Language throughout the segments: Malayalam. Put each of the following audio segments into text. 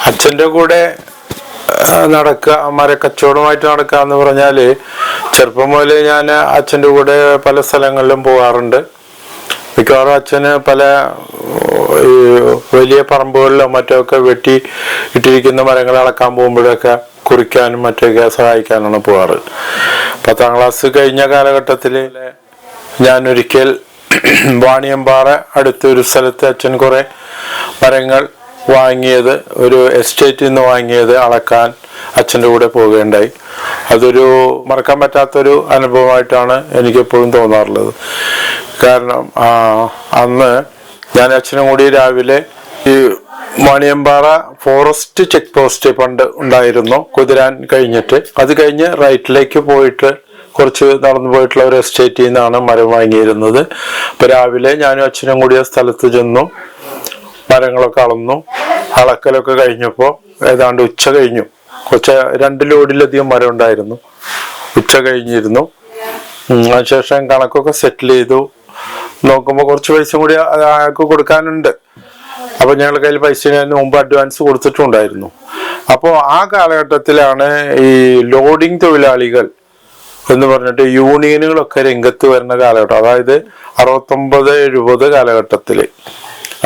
അച്ഛൻ്റെ കൂടെ നടക്കുക, മരക്കച്ചവടമായിട്ട് നടക്കുക എന്ന് പറഞ്ഞാൽ ചെറുപ്പം മുതലേ ഞാൻ അച്ഛൻ്റെ കൂടെ പല സ്ഥലങ്ങളിലും പോകാറുണ്ട്. മിക്കവാറും അച്ഛന് പല ഈ വലിയ പറമ്പുകളിലോ മറ്റൊക്കെ വെട്ടി ഇട്ടിരിക്കുന്ന മരങ്ങൾ അളക്കാൻ പോകുമ്പോഴൊക്കെ കുറിക്കാനും മറ്റൊക്കെ സഹായിക്കാനാണ് പോകാറ്. 10ാം ക്ലാസ് കഴിഞ്ഞ കാലഘട്ടത്തിൽ ഞാനൊരിക്കൽ വാണിയമ്പാറ അടുത്തൊരു സ്ഥലത്ത് അച്ഛൻ കുറേ മരങ്ങൾ വാങ്ങിയത്, ഒരു എസ്റ്റേറ്റിൽ നിന്ന് വാങ്ങിയത് അളക്കാൻ അച്ഛൻ്റെ കൂടെ പോവുകയുണ്ടായി. അതൊരു മറക്കാൻ പറ്റാത്തൊരു അനുഭവമായിട്ടാണ് എനിക്കെപ്പോഴും തോന്നാറുള്ളത്. കാരണം അന്ന് ഞാൻ അച്ഛനും കൂടി രാവിലെ ഈ വാണിയമ്പാറ ഫോറസ്റ്റ് ചെക്ക് പോസ്റ്റ് പണ്ട് ഉണ്ടായിരുന്നു, കുതിരാൻ കഴിഞ്ഞിട്ട്. അത് കഴിഞ്ഞ് റൈറ്റിലേക്ക് പോയിട്ട് കുറച്ച് നടന്നു പോയിട്ടുള്ള ഒരു എസ്റ്റേറ്റിൽ നിന്നാണ് മരം വാങ്ങിയിരുന്നത്. അപ്പോൾ രാവിലെ ഞാനും അച്ഛനും കൂടി ആ സ്ഥലത്ത് ചെന്നു, മരങ്ങളൊക്കെ അളന്നു. അളക്കലൊക്കെ കഴിഞ്ഞപ്പോൾ ഏതാണ്ട് ഉച്ച കഴിഞ്ഞു. കുറച്ച് 2 ലോഡിലധികം മരം ഉണ്ടായിരുന്നു. ഉച്ച കഴിഞ്ഞിരുന്നു. അതിനുശേഷം കണക്കൊക്കെ സെറ്റിൽ ചെയ്തു. നോക്കുമ്പോൾ കുറച്ച് പൈസ കൂടി അയാൾക്ക് കൊടുക്കാനുണ്ട്. അപ്പോൾ ഞങ്ങളുടെ കയ്യിൽ പൈസ ഞാൻ മുമ്പ് അഡ്വാൻസ് കൊടുത്തിട്ടുണ്ടായിരുന്നു. അപ്പോൾ ആ കാലഘട്ടത്തിലാണ് ഈ ലോഡിംഗ് തൊഴിലാളികൾ എന്ന് പറഞ്ഞിട്ട് യൂണിയനുകളൊക്കെ രംഗത്ത് വരുന്ന കാലഘട്ടം. അതായത് 69-70 കാലഘട്ടത്തിൽ.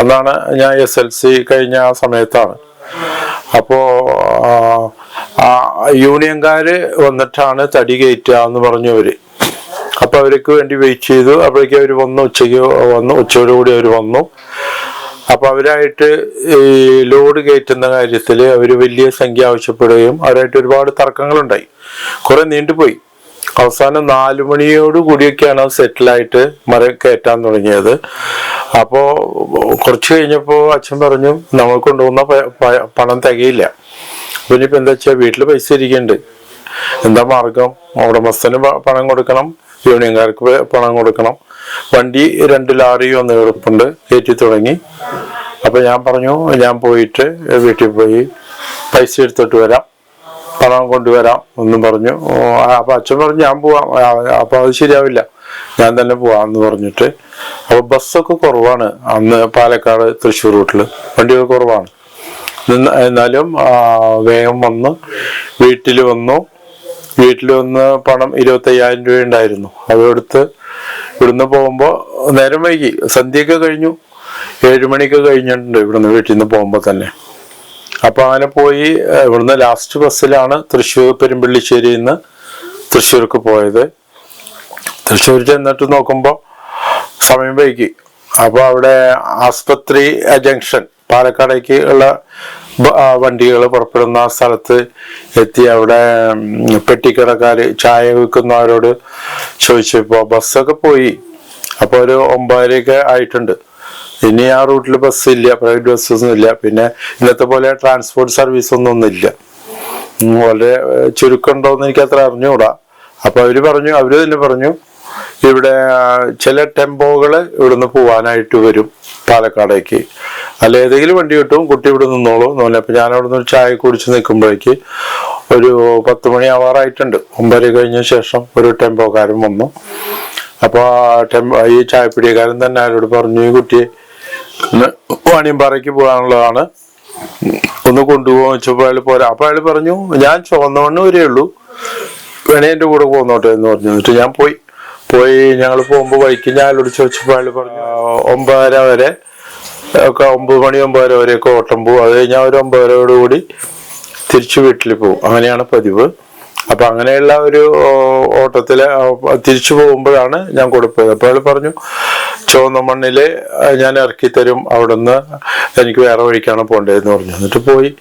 അന്നാണ് ഞാൻ SLC കഴിഞ്ഞ ആ സമയത്താണ്. അപ്പോൾ യൂണിയൻകാര് വന്നിട്ടാണ് തടി കയറ്റുക എന്ന് പറഞ്ഞവര്. അപ്പൊ അവർക്ക് വേണ്ടി വെയിറ്റ് ചെയ്തു. അപ്പോഴേക്കും അവർ വന്നു, ഉച്ചയ്ക്ക് വന്നു, ഉച്ചയോടുകൂടി അവർ വന്നു. അപ്പൊ അവരായിട്ട് ഈ ലോഡ് കയറ്റുന്ന കാര്യത്തിൽ അവർ വലിയ സംഖ്യ ആവശ്യപ്പെടുകയും അവരായിട്ട് ഒരുപാട് തർക്കങ്ങളുണ്ടായി. കുറെ നീണ്ടുപോയി. അവസാനം 4 മണിയോട് കൂടിയൊക്കെയാണ് സെറ്റിലായിട്ട് മരം കയറ്റാൻ തുടങ്ങിയത്. അപ്പോൾ കുറച്ച് കഴിഞ്ഞപ്പോൾ അച്ഛൻ പറഞ്ഞു, നമ്മൾ കൊണ്ടുപോകുന്ന പണം തികയില്ല. അപ്പൊ ഇനിയിപ്പോൾ എന്താ വെച്ചാൽ വീട്ടിൽ പൈസ ഇരിക്കുന്നുണ്ട്, എന്താ മാർഗം? ഉടമസ്ഥന് പണം കൊടുക്കണം, യൂണിയൻകാർക്ക് പണം കൊടുക്കണം. വണ്ടി 2 ലാറി വന്ന് കിടപ്പുണ്ട്, കയറ്റി തുടങ്ങി. അപ്പൊ ഞാൻ പറഞ്ഞു, ഞാൻ പോയിട്ട് വീട്ടിൽ പോയി പൈസ എടുത്തിട്ട് വരാം, പണം കൊണ്ടുവരാം എന്നും പറഞ്ഞു. അപ്പൊ അച്ഛൻ പറഞ്ഞു ഞാൻ പോവാം. അപ്പൊ അത് ശരിയാവില്ല, ഞാൻ തന്നെ പോവാന്ന് പറഞ്ഞിട്ട്. അപ്പൊ ബസ്സൊക്കെ കുറവാണ് അന്ന് പാലക്കാട് തൃശ്ശൂർ റൂട്ടില്, വണ്ടികൾ കുറവാണ്. എന്നാലും വേഗം വന്ന് വീട്ടിൽ വന്നു പണം 25,000 രൂപ ഉണ്ടായിരുന്നു. അതെടുത്ത് ഇവിടുന്ന് പോകുമ്പോ നേരം വൈകി, സന്ധ്യയൊക്കെ കഴിഞ്ഞു, 7 മണിക്ക് കഴിഞ്ഞിട്ടുണ്ട് ഇവിടുന്ന് വീട്ടിൽ നിന്ന് പോകുമ്പോ തന്നെ. അപ്പൊ അങ്ങനെ പോയി ഇവിടുന്ന് ലാസ്റ്റ് ബസ്സിലാണ് തൃശ്ശൂർ പെരുമ്പള്ളിശ്ശേരിയിൽ നിന്ന് തൃശ്ശൂർക്ക് പോയത്. തൃശ്ശൂർ ചെന്നിട്ട് നോക്കുമ്പോ സമയം വൈകി. അപ്പൊ അവിടെ ആസ്പത്രി ജംഗ്ഷൻ, പാലക്കാടേക്ക് ഉള്ള വണ്ടികൾ പുറപ്പെടുന്ന ആ സ്ഥലത്ത് എത്തി. അവിടെ പെട്ടിക്കടക്കാര് ചായ വിൽക്കുന്നവരോട് ചോദിച്ചപ്പോ ബസ്സൊക്കെ പോയി. അപ്പൊ ഒരു 9:30 ആയിട്ടുണ്ട്. ഇനി ആ റൂട്ടിൽ ബസ്സില്ല, പ്രൈവറ്റ് ബസ്സൊന്നും ഇല്ല. പിന്നെ ഇന്നത്തെ പോലെ ട്രാൻസ്പോർട്ട് സർവീസ് ഒന്നും ഇല്ല, വളരെ ചുരുക്കമുണ്ടോന്ന് എനിക്ക് അത്ര അറിഞ്ഞുകൂടാ. അപ്പൊ അവര് തന്നെ പറഞ്ഞു ഇവിടെ ചില ടെമ്പോകൾ ഇവിടുന്ന് പോവാനായിട്ട് വരും പാലക്കാടേക്ക്, അല്ല ഏതെങ്കിലും വണ്ടി കിട്ടും, കുട്ടി ഇവിടെ നിന്നോളൂ എന്നല്ല. അപ്പൊ ഞാൻ അവിടെ നിന്ന് ഒരു ചായ കുടിച്ച് നിൽക്കുമ്പോഴേക്ക് ഒരു 10 മണി ആവാറായിട്ടുണ്ട്. 9:30 കഴിഞ്ഞ ശേഷം ഒരു ടെമ്പോക്കാരൻ വന്നു. അപ്പൊ ഈ ചായപ്പിടിയക്കാരൻ തന്നെ അവരോട് പറഞ്ഞു, ഈ കുട്ടിയെ വാണിയമ്പാറയ്ക്ക് പോകാനുള്ളതാണ്, ഒന്ന് കൊണ്ടുപോകാൻ വെച്ചപ്പോൾ അയാൾ പോരാ. അപ്പൊ അയാൾ പറഞ്ഞു, ഞാൻ ചുവന്നവണ്ണം വരേ ഉള്ളൂ, വേണേ എന്റെ കൂടെ പോന്നോട്ടെ എന്ന് പറഞ്ഞു. എന്നിട്ട് ഞാൻ പോയി ഞങ്ങൾ പോകുമ്പോൾ വൈക്ക് ഞാൻ അയാളോട് ചോദിച്ചപ്പോൾ അയാൾ പറഞ്ഞു 9:30 വരെ ഒക്കെ, 9 മണി 9:30 വരെയൊക്കെ ഓട്ടം പോകും. അത് കഴിഞ്ഞാൽ ഒരു 9:30 കൂടി തിരിച്ചു വീട്ടിൽ പോകും. അങ്ങനെയാണ് പതിവ്. അപ്പൊ അങ്ങനെയുള്ള ഒരു ഓട്ടത്തില് തിരിച്ചു പോകുമ്പോഴാണ് ഞാൻ കൊടുത്തത്. അപ്പൊ അയാൾ പറഞ്ഞു, ചുവന്ന മണ്ണില് ഞാൻ ഇറക്കി തരും, അവിടുന്ന് എനിക്ക് വേറെ വഴിക്കാണ് പോണ്ടതെന്ന് പറഞ്ഞു. എന്നിട്ട് പോയി.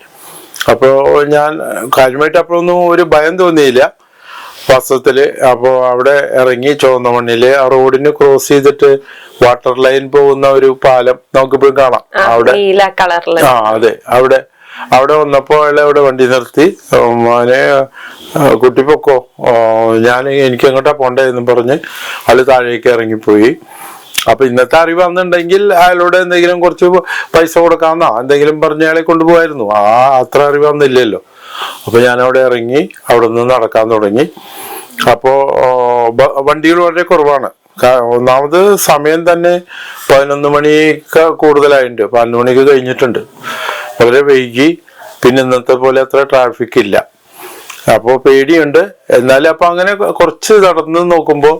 അപ്പോ ഞാൻ കാര്യമായിട്ട് അപ്പോഴൊന്നും ഒരു ഭയം തോന്നിയില്ല വാസ്തവത്തില്. അപ്പോ അവിടെ ഇറങ്ങി ചുവന്ന മണ്ണില് ആ റോഡിന് ക്രോസ് ചെയ്തിട്ട് വാട്ടർ ലൈൻ പോകുന്ന ഒരു പാലം നമുക്കിപ്പോഴും കാണാം അവിടെ. അതെ, അവിടെ വന്നപ്പോ അയാളെ അവിടെ വണ്ടി നിർത്തി, മോനെ കുട്ടി പൊക്കോ, എനിക്ക് എങ്ങോട്ടാ പോണ്ടേന്നും പറഞ്ഞ് ആള് താഴേക്ക് ഇറങ്ങിപ്പോയി. അപ്പൊ ഇന്നത്തെ അറിവാന്നുണ്ടെങ്കിൽ അയാളോട് എന്തെങ്കിലും കുറച്ച് പൈസ കൊടുക്കാമെന്നോ എന്തെങ്കിലും പറഞ്ഞ് അയാളെ കൊണ്ടുപോകായിരുന്നു. അത്ര അറിവാന്നില്ലല്ലോ. അപ്പൊ ഞാൻ അവിടെ ഇറങ്ങി അവിടെ നിന്ന് നടക്കാൻ തുടങ്ങി. അപ്പോ വണ്ടികൾ വളരെ കുറവാണ്. ഒന്നാമത് സമയം തന്നെ 11 മണിക്ക് കൂടുതലായിട്ടുണ്ട്, 11 മണിക്ക് കഴിഞ്ഞിട്ടുണ്ട്. വളരെ വൈകി. പിന്നെ ഇന്നത്തെ പോലെ അത്ര ട്രാഫിക് ഇല്ല. അപ്പോൾ പേടിയുണ്ട്. എന്നാലും അപ്പൊ അങ്ങനെ കുറച്ച് നടന്ന് നോക്കുമ്പോൾ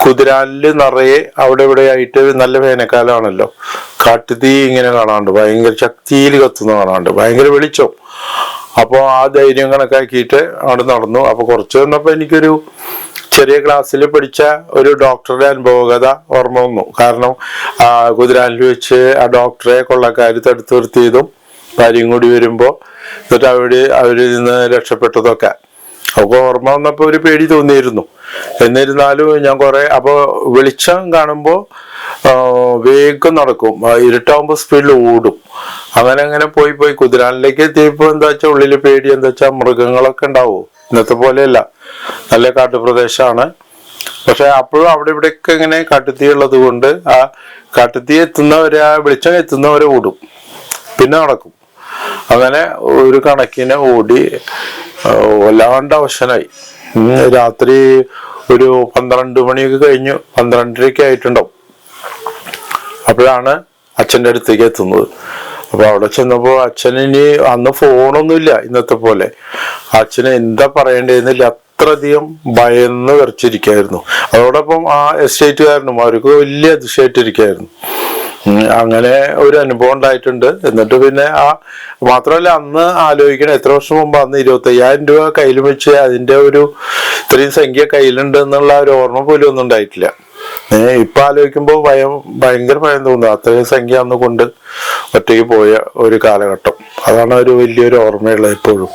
കുതിരാലില് നിറയെ അവിടെ ഇവിടെ ആയിട്ട്, നല്ല വേനൽക്കാലമാണല്ലോ, കാട്ടുതീ ഇങ്ങനെ കാണാണ്ട്, ഭയങ്കര ശക്തിയിൽ കത്തുന്ന കാണാണ്ട്, ഭയങ്കര വെളിച്ചം. അപ്പോൾ ആ ധൈര്യം കണക്കാക്കിയിട്ട് അവിടെ നടന്നു. അപ്പൊ കുറച്ച് വന്നപ്പോൾ എനിക്കൊരു ചെറിയ ക്ലാസ്സിൽ പഠിച്ച ഒരു ഡോക്ടറുടെ അനുഭവകഥ ഓർമ്മ വന്നു. കാരണം കുതിരാനിൽ വെച്ച് ആ ഡോക്ടറെ കൊള്ളക്കാർ തടുത്തു നിർത്തിയതും ഭാര്യയും കൂടി വരുമ്പോൾ എന്നിട്ട് അവരിൽ നിന്ന് രക്ഷപ്പെട്ടതൊക്കെ അപ്പൊ ഓർമ്മ വന്നപ്പോ ഒരു പേടി തോന്നിയിരുന്നു. എന്നിരുന്നാലും ഞാൻ അപ്പൊ വെളിച്ചം കാണുമ്പോ വേഗം നടക്കും, ഇരുട്ടാവുമ്പോ സ്പീഡിൽ ഓടും. അങ്ങനെ പോയി കുതിരാനിലേക്ക് എത്തിയപ്പോ എന്താ വെച്ചാൽ ഉള്ളില് പേടി എന്താ വെച്ചാൽ മൃഗങ്ങളൊക്കെ ഉണ്ടാവും. ഇന്നത്തെ പോലെയല്ല, നല്ല കാട്ടുപ്രദേശമാണ്. പക്ഷെ അപ്പോഴും അവിടെ ഇവിടെയൊക്കെ ഇങ്ങനെ കാട്ടുതീ ഉള്ളത് കൊണ്ട് ആ കാട്ടുതീ എത്തുന്നവരെ, ആ വെളിച്ചം എത്തുന്നവരെ ഓടും, പിന്നെ നടക്കും. അങ്ങനെ ഒരു കണക്കിന് ഓടി വല്ലാണ്ട് അവശനായി. രാത്രി ഒരു 12 മണിയൊക്കെ കഴിഞ്ഞു, 12:30 ആയിട്ടുണ്ടാവും. അപ്പോഴാണ് അച്ഛൻ്റെ അടുത്തേക്ക് എത്തുന്നത്. അപ്പൊ അവിടെ ചെന്നപ്പോ അച്ഛനിനി, അന്ന് ഫോണൊന്നുമില്ല ഇന്നത്തെ പോലെ, അച്ഛന് എന്താ പറയേണ്ടതെന്നില്ല, അത്രയധികം ഭയന്ന് വിറച്ചിരിക്കായിരുന്നു. അതോടൊപ്പം ആ എസ്റ്റേറ്റുകാരനും അവർക്ക് വലിയ അതിശയമായിട്ടിരിക്കായിരുന്നു. അങ്ങനെ ഒരു അനുഭവം ഉണ്ടായിട്ടുണ്ട്. എന്നിട്ട് പിന്നെ മാത്രമല്ല, അന്ന് ആലോചിക്കണം, എത്ര വർഷം മുമ്പ്, അന്ന് 25,000 രൂപ കയ്യിൽ വെച്ച് അതിന്റെ ഒരു ഇത്രയും സംഖ്യ കയ്യിലുണ്ട് എന്നുള്ള ഒരു ഓർമ്മ പോലും ഒന്നും ഉണ്ടായിട്ടില്ല. ഇപ്പൊ ആലോചിക്കുമ്പോൾ ഭയങ്കര ഭയം തോന്നുന്നു. അത്രയും സംഖ്യ അന്ന് കൊണ്ട് ഒറ്റയ്ക്ക് പോയ ഒരു കാലഘട്ടം, അതാണ് ഒരു വലിയൊരു ഓർമ്മയുള്ളത് ഇപ്പോഴും.